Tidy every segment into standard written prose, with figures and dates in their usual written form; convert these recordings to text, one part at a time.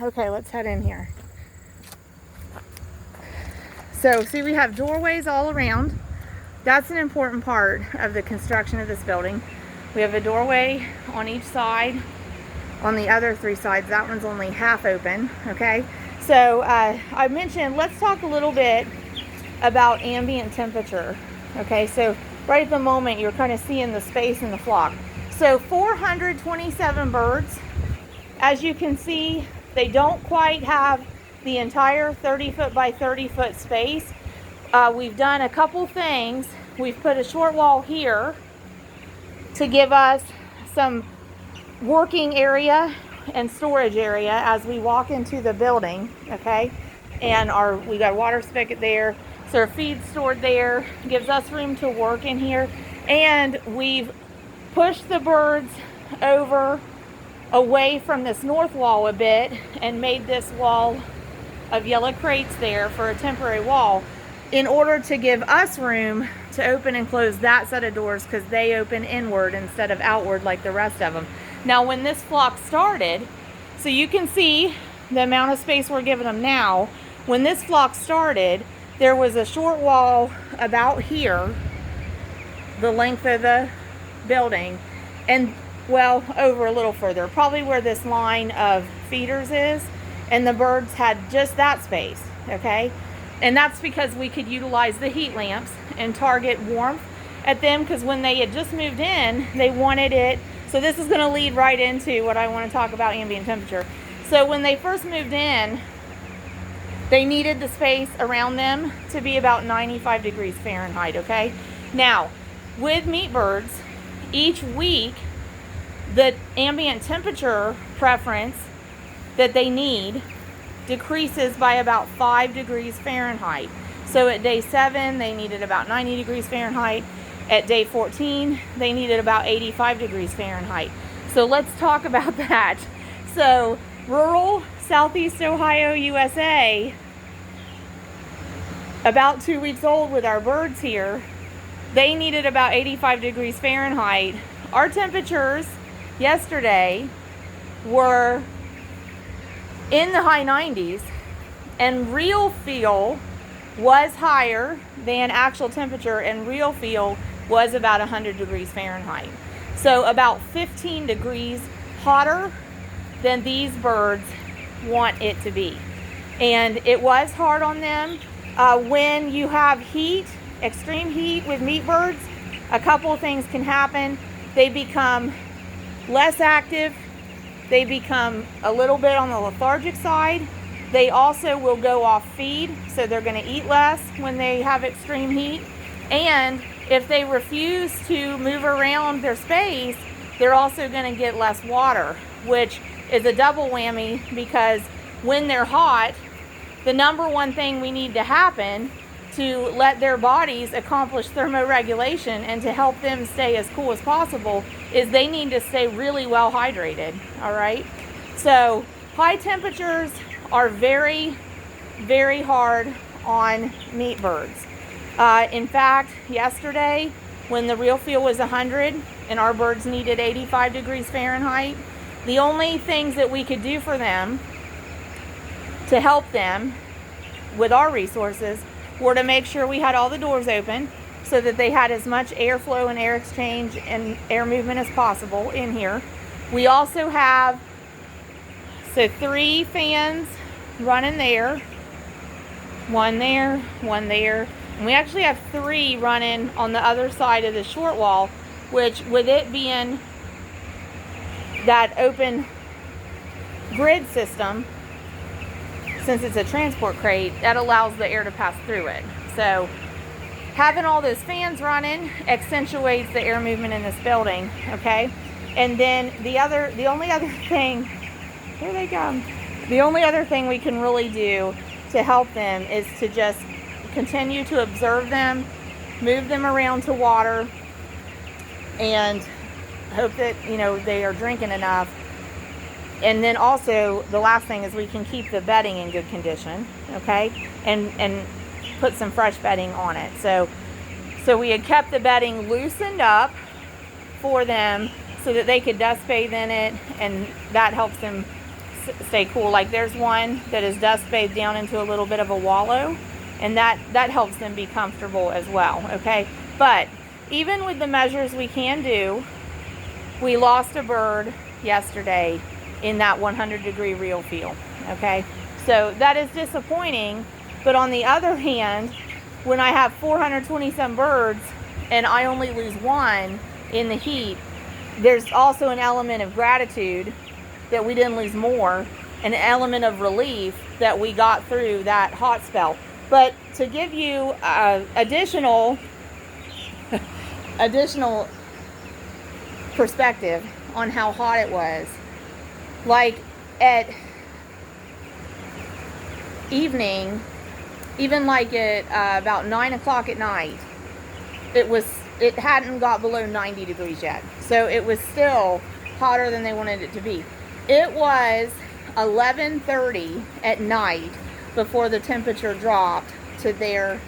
Okay, let's head in here. So see, we have doorways all around. That's an important part of the construction of this building. We have a doorway on each side. On the other 3 sides, that one's only half open, okay? So I mentioned, let's talk a little bit about ambient temperature, okay? So right at the moment, you're kind of seeing the space in the flock. So 427 birds. As you can see, they don't quite have the entire 30-foot by 30-foot space. We've done a couple things. We've put a short wall here to give us some working area and storage area as we walk into the building, okay? And we got a water spigot there, so our feed's stored there, gives us room to work in here. And we've pushed the birds over away from this north wall a bit and made this wall of yellow crates there for a temporary wall in order to give us room to open and close that set of doors, because they open inward instead of outward like the rest of them. Now when this flock started, so you can see the amount of space we're giving them now. When this flock started, there was a short wall about here, the length of the building, and well, over a little further, probably where this line of feeders is, and the birds had just that space, okay? And that's because we could utilize the heat lamps and target warmth at them, because when they had just moved in, they wanted it. So this is going to lead right into what I want to talk about, ambient temperature. So when they first moved in, they needed the space around them to be about 95 degrees Fahrenheit, okay? Now, with meat birds, each week, the ambient temperature preference that they need decreases by about 5 degrees Fahrenheit. So at day 7, they needed about 90 degrees Fahrenheit. At day 14, they needed about 85 degrees Fahrenheit. So let's talk about that. So rural Southeast Ohio, USA, about 2 weeks old with our birds here, they needed about 85 degrees Fahrenheit. Our temperatures yesterday were in the high 90s, and real feel was higher than actual temperature, and real feel was about 100 degrees Fahrenheit. So about 15 degrees hotter than these birds want it to be. And it was hard on them. When you have heat, extreme heat with meat birds, a couple of things can happen. They become less active. They become a little bit on the lethargic side. They also will go off feed, so they're going to eat less when they have extreme heat. And if they refuse to move around their space, they're also going to get less water, which is a double whammy, because when they're hot, the number one thing we need to happen to let their bodies accomplish thermoregulation and to help them stay as cool as possible is they need to stay really well hydrated, all right? So high temperatures are very, very hard on meat birds. In fact, yesterday, when the real feel was 100 and our birds needed 85 degrees Fahrenheit, the only things that we could do for them to help them with our resources were to make sure we had all the doors open so that they had as much airflow and air exchange and air movement as possible in here. We also have 3 fans running there, one there, one there. And we actually have 3 running on the other side of the short wall, which, with it being that open grid system, since it's a transport crate, that allows the air to pass through it. So having all those fans running accentuates the air movement in this building, okay? And then the only other thing, here they come. The only other thing we can really do to help them is to just continue to observe them, move them around to water, and hope that, they are drinking enough. And then also, the last thing is we can keep the bedding in good condition, okay? And put some fresh bedding on it. So we had kept the bedding loosened up for them so that they could dust bathe in it, and that helps them stay cool. Like there's one that is dust bathed down into a little bit of a wallow, and that helps them be comfortable as well, okay? But even with the measures we can do, we lost a bird yesterday in that 100-degree real feel, okay? So that is disappointing, but on the other hand, when I have 420-some birds and I only lose one in the heat, there's also an element of gratitude that we didn't lose more, an element of relief that we got through that hot spell. But to give you additional perspective on how hot it was, like at evening, even like at about 9 o'clock at night, it hadn't got below 90 degrees yet. So it was still hotter than they wanted it to be. It was 11:30 at night before the temperature dropped to their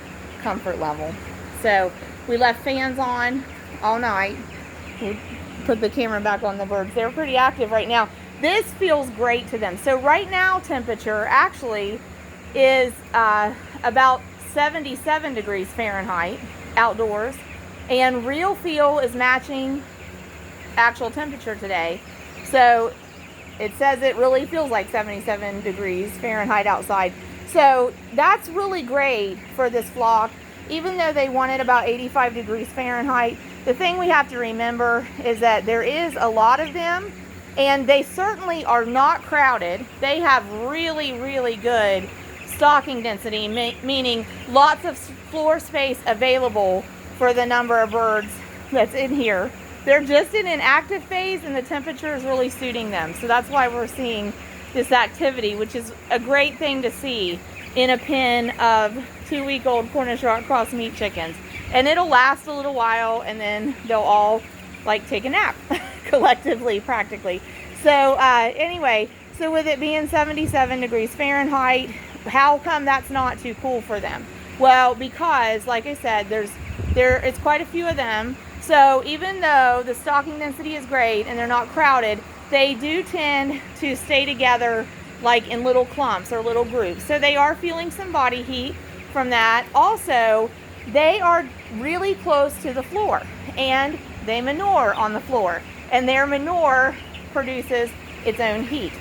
comfort level. So we left fans on all night. We put the camera back on the birds. They're pretty active right now. This feels great to them. So right now temperature actually is about 77 degrees Fahrenheit outdoors, and real feel is matching actual temperature today. So it says it really feels like 77 degrees Fahrenheit outside. So that's really great for this flock. Even though they wanted about 85 degrees Fahrenheit, the thing we have to remember is that there is a lot of them, and they certainly are not crowded. They have really, really good stocking density, meaning lots of floor space available for the number of birds that's in here. They're just in an active phase, and the temperature is really suiting them. So that's why we're seeing this activity, which is a great thing to see in a pen of 2-week-old Cornish rock cross meat chickens. And it'll last a little while, and then they'll all like take a nap collectively, practically. So anyway, so with it being 77 degrees Fahrenheit, how come that's not too cool for them? Well, because like I said, it's quite a few of them. So even though the stocking density is great and they're not crowded, they do tend to stay together like in little clumps or little groups. So they are feeling some body heat from that. Also, they are really close to the floor, and they manure on the floor, and their manure produces its own heat.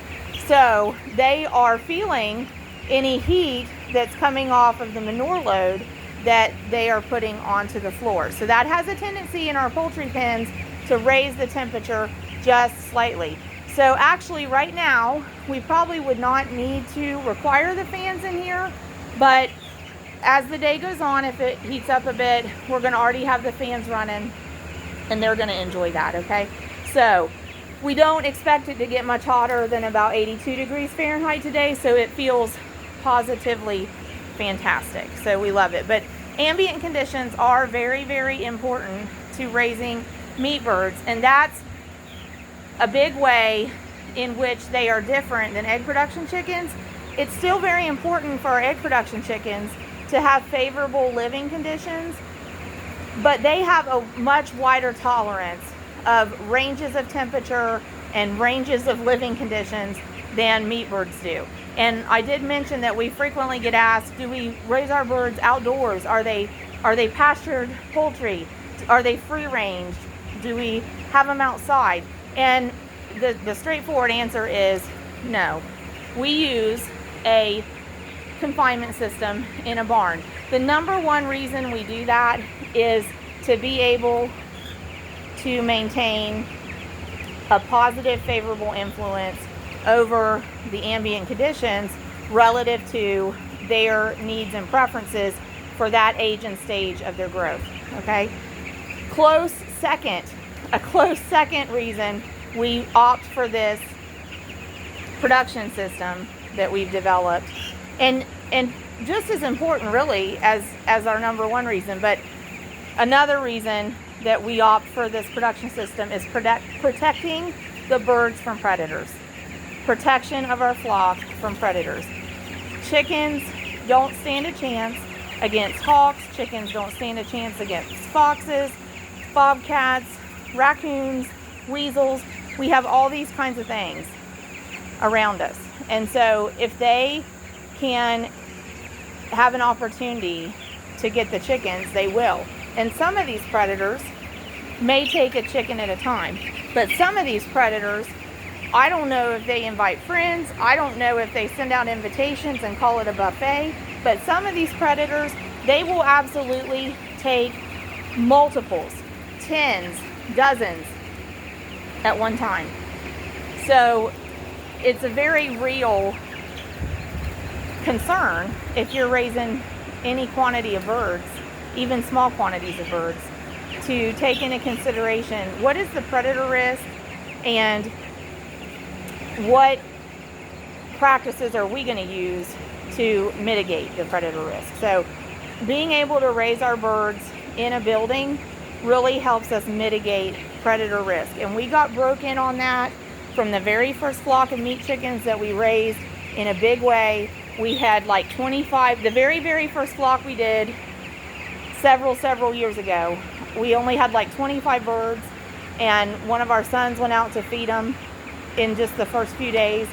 So they are feeling any heat that's coming off of the manure load that they are putting onto the floor. So that has a tendency in our poultry pens to raise the temperature just slightly. So actually right now, we probably would not need to require the fans in here, but as the day goes on, if it heats up a bit, we're gonna already have the fans running, and they're gonna enjoy that, okay? So we don't expect it to get much hotter than about 82 degrees Fahrenheit today, so it feels positively fantastic. So we love it. But ambient conditions are very, very important to raising meat birds, and that's a big way in which they are different than egg production chickens. It's still very important for our egg production chickens to have favorable living conditions, but they have a much wider tolerance of ranges of temperature and ranges of living conditions than meat birds do. And I did mention that we frequently get asked, do we raise our birds outdoors? Are they pastured poultry? Are they free range? Do we have them outside? And the straightforward answer is no. We use a confinement system in a barn. The number one reason we do that is to be able to maintain a positive, favorable influence over the ambient conditions relative to their needs and preferences for that age and stage of their growth, okay? A close second reason we opt for this production system that we've developed, and just as important really as our number one reason, but another reason that we opt for this production system is protecting the birds from predators. Protection of our flock from predators. Chickens don't stand a chance against hawks. Chickens don't stand a chance against foxes, bobcats, raccoons, weasels. We have all these kinds of things around us. And so if they can have an opportunity to get the chickens, they will. And some of these predators may take a chicken at a time. But some of these predators, I don't know if they invite friends. I don't know if they send out invitations and call it a buffet. But some of these predators, they will absolutely take multiples, tens, dozens at one time. So it's a very real concern if you're raising any quantity of birds, even small quantities of birds, to take into consideration what is the predator risk and what practices are we going to use to mitigate the predator risk. So being able to raise our birds in a building really helps us mitigate predator risk. And we got broke in on that from the very first flock of meat chickens that we raised in a big way. We had like 25, the very first flock we did several years ago. We only had like 25 birds, and one of our sons went out to feed them in just the first few days,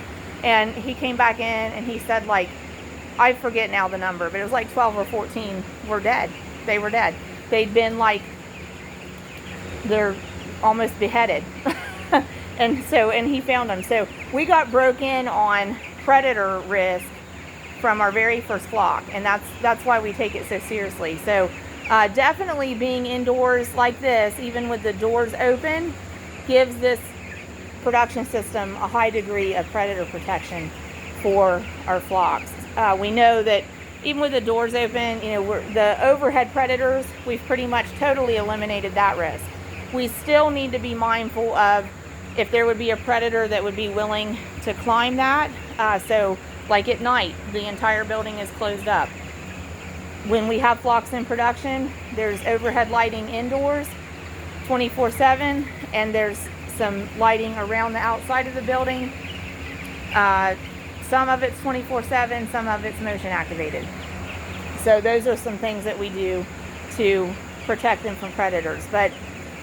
and he came back in and he said, like, I forget now the number, but it was like 12 or 14 were dead. They were dead. They'd been like, they're almost beheaded. and he found them. So we got broke in on predator risk from our very first flock, and that's why we take it so seriously. So definitely being indoors like this, even with the doors open, gives this production system a high degree of predator protection for our flocks. We know that even with the doors open, the overhead predators, we've pretty much totally eliminated that risk. We still need to be mindful of if there would be a predator that would be willing to climb that. So like at night, the entire building is closed up. When we have flocks in production, there's overhead lighting indoors 24/7, and there's some lighting around the outside of the building. Some of it's 24/7, some of it's motion activated. So those are some things that we do to protect them from predators. But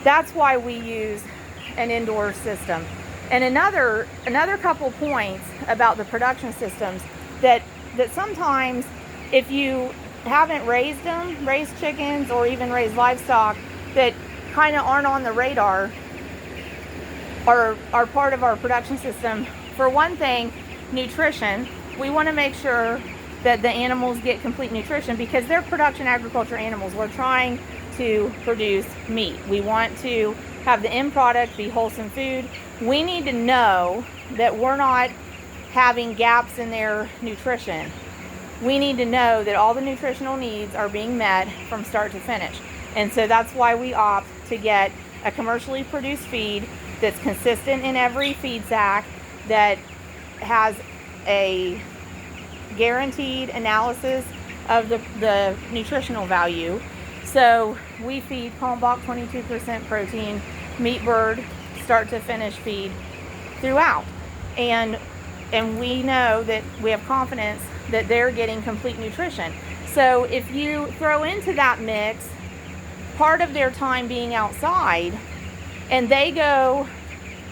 that's why we use an indoor system. And another couple points about the production systems that sometimes if you haven't raised chickens or even raised livestock that kind of aren't on the radar are part of our production system. For one thing, nutrition. We want to make sure that the animals get complete nutrition because they're production agriculture animals. We're trying to produce meat. We want to have the end product be wholesome food. We need to know that we're not having gaps in their nutrition. We need to know that all the nutritional needs are being met from start to finish. And so that's why we opt to get a commercially produced feed that's consistent in every feed sack, that has a guaranteed analysis of the nutritional value. So we feed Kalmbach 22% protein, meat bird, start to finish feed throughout. And we know that we have confidence that they're getting complete nutrition. So if you throw into that mix part of their time being outside, and they go,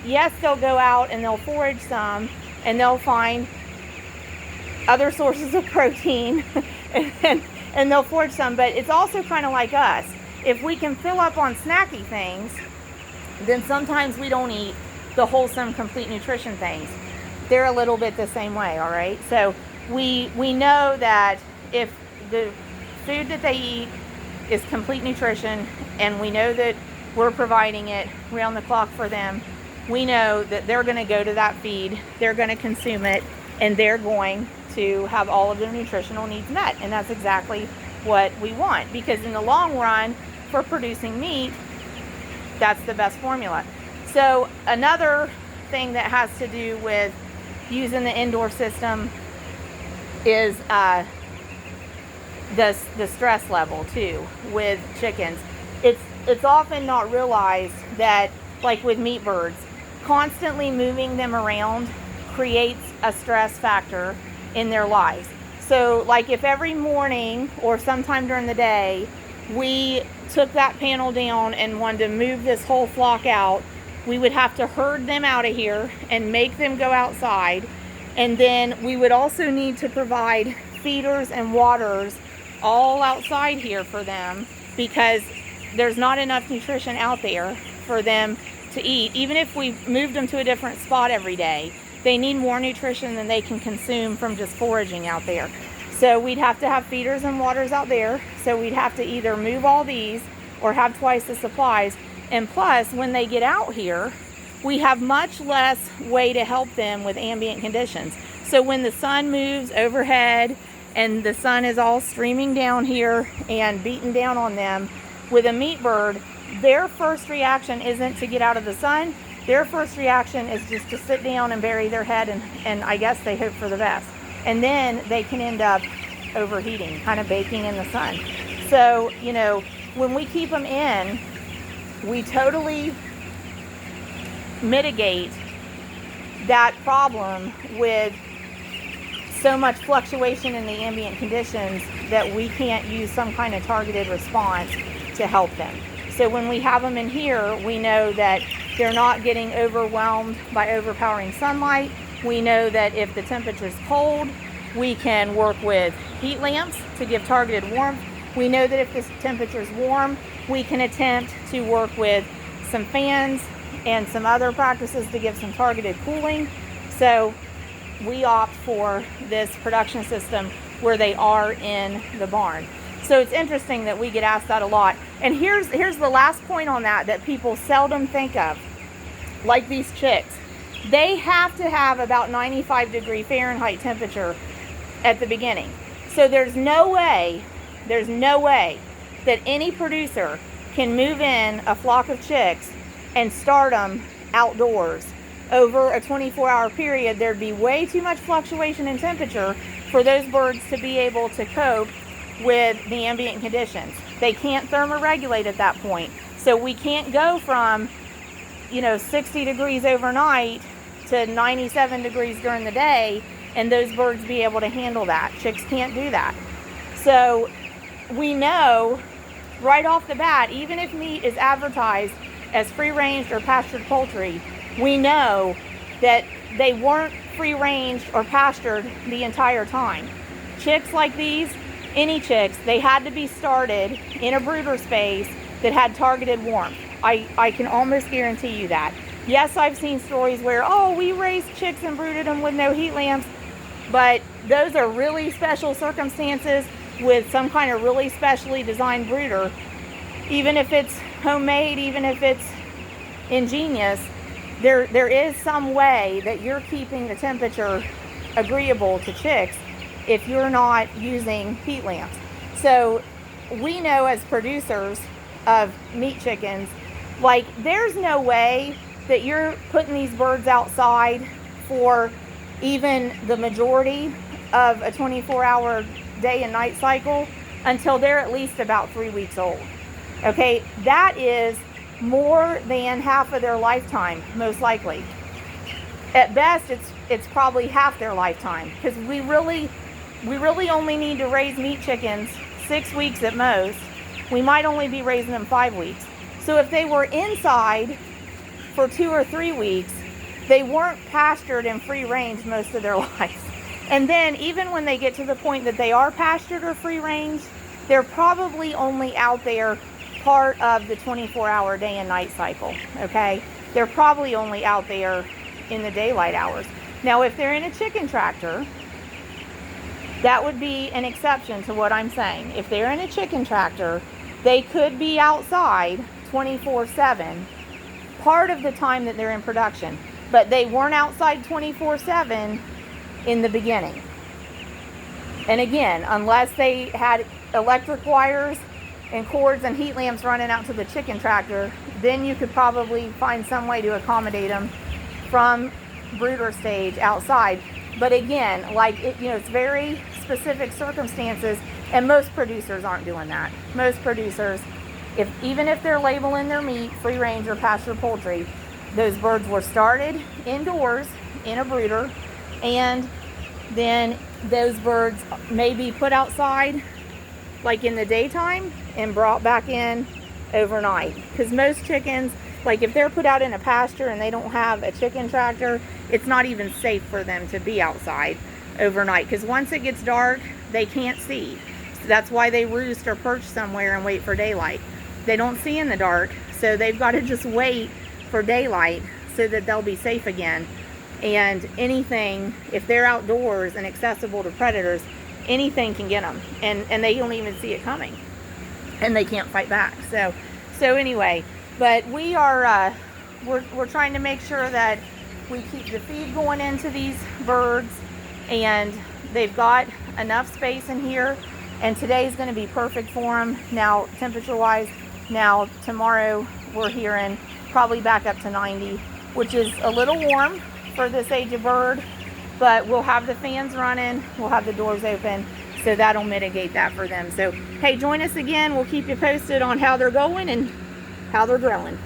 yes, they'll go out and they'll forage some, and they'll find other sources of protein, and they'll forage some, but it's also kind of like us. If we can fill up on snacky things, then sometimes we don't eat the wholesome, complete nutrition things. They're a little bit the same way, all right? So we know that if the food that they eat is complete nutrition, and we know that we're providing it round the clock for them, we know that they're going to go to that feed, they're going to consume it, and they're going to have all of their nutritional needs met. And that's exactly what we want, because in the long run, for producing meat, that's the best formula. So another thing that has to do with using the indoor system is the stress level too with chickens. It's often not realized that, like with meat birds, constantly moving them around creates a stress factor in their lives. So like if every morning or sometime during the day we took that panel down and wanted to move this whole flock out, we would have to herd them out of here and make them go outside And then we would also need to provide feeders and waters all outside here for them, because there's not enough nutrition out there for them to eat. Even if we moved them to a different spot every day, they need more nutrition than they can consume from just foraging out there. So we'd have to have feeders and waters out there. So we'd have to either move all these or have twice the supplies. And plus, when they get out here, we have much less way to help them with ambient conditions. So when the sun moves overhead and the sun is all streaming down here and beating down on them, with a meat bird, their first reaction isn't to get out of the sun. Their first reaction is just to sit down and bury their head, and I guess they hope for the best. And then they can end up overheating, kind of baking in the sun. So, you know, when we keep them in, we totally mitigate that problem with so much fluctuation in the ambient conditions that we can't use some kind of targeted response to help them. So when we have them in here, we know that they're not getting overwhelmed by overpowering sunlight. We know that if the temperature is cold, we can work with heat lamps to give targeted warmth. We know that if the temperature is warm, we can attempt to work with some fans and some other practices to give some targeted cooling. So we opt for this production system where they are in the barn. So it's interesting that we get asked that a lot. And here's the last point on that people seldom think of. Like these chicks, they have to have about 95 degree Fahrenheit temperature at the beginning. So there's no way that any producer can move in a flock of chicks and start them outdoors. Over a 24-hour period, there'd be way too much fluctuation in temperature for those birds to be able to cope with the ambient conditions. They can't thermoregulate at that point. So we can't go from, 60 degrees overnight to 97 degrees during the day and those birds be able to handle that. Chicks can't do that. So we know right off the bat, even if meat is advertised as free-range or pastured poultry, we know that they weren't free-ranged or pastured the entire time. Chicks like these, any chicks, they had to be started in a brooder space that had targeted warmth. I can almost guarantee you that. Yes, I've seen stories where, we raised chicks and brooded them with no heat lamps, but those are really special circumstances with some kind of really specially designed brooder. Even if it's homemade, even if it's ingenious, there is some way that you're keeping the temperature agreeable to chicks if you're not using heat lamps. So we know as producers of meat chickens, there's no way that you're putting these birds outside for even the majority of a 24-hour day and night cycle until they're at least about 3 weeks old. Okay, that is more than half of their lifetime, most likely. At best, it's probably half their lifetime, because we really only need to raise meat chickens 6 weeks at most. We might only be raising them 5 weeks. So if they were inside for 2 or 3 weeks, they weren't pastured and free range most of their life. And then even when they get to the point that they are pastured or free range, they're probably only out there part of the 24-hour day and night cycle, okay? They're probably only out there in the daylight hours. Now, if they're in a chicken tractor, that would be an exception to what I'm saying. If they're in a chicken tractor, they could be outside 24/7 part of the time that they're in production, but they weren't outside 24/7 in the beginning. And again, unless they had electric wires and cords and heat lamps running out to the chicken tractor, then you could probably find some way to accommodate them from brooder stage outside. But again, it's very specific circumstances, and most producers aren't doing that. Most producers, even if they're labeling their meat free range or pasture poultry, those birds were started indoors in a brooder, and then those birds may be put outside in the daytime and brought back in overnight. Because most chickens, Like if they're put out in a pasture and they don't have a chicken tractor, it's not even safe for them to be outside overnight, because once it gets dark, they can't see. So that's why they roost or perch somewhere and wait for daylight. They don't see in the dark, so they've got to just wait for daylight so that they'll be safe again. And anything, if they're outdoors and accessible to predators, anything can get them, and they don't even see it coming, and they can't fight back. So anyway, but we are we're trying to make sure that we keep the feed going into these birds, and they've got enough space in here, and today is going to be perfect for them. Now, temperature wise, now tomorrow we're hearing probably back up to 90, which is a little warm for this age of bird, but we'll have the fans running, we'll have the doors open, so that'll mitigate that for them. So hey, join us again. We'll keep you posted on how they're going and how they're growing.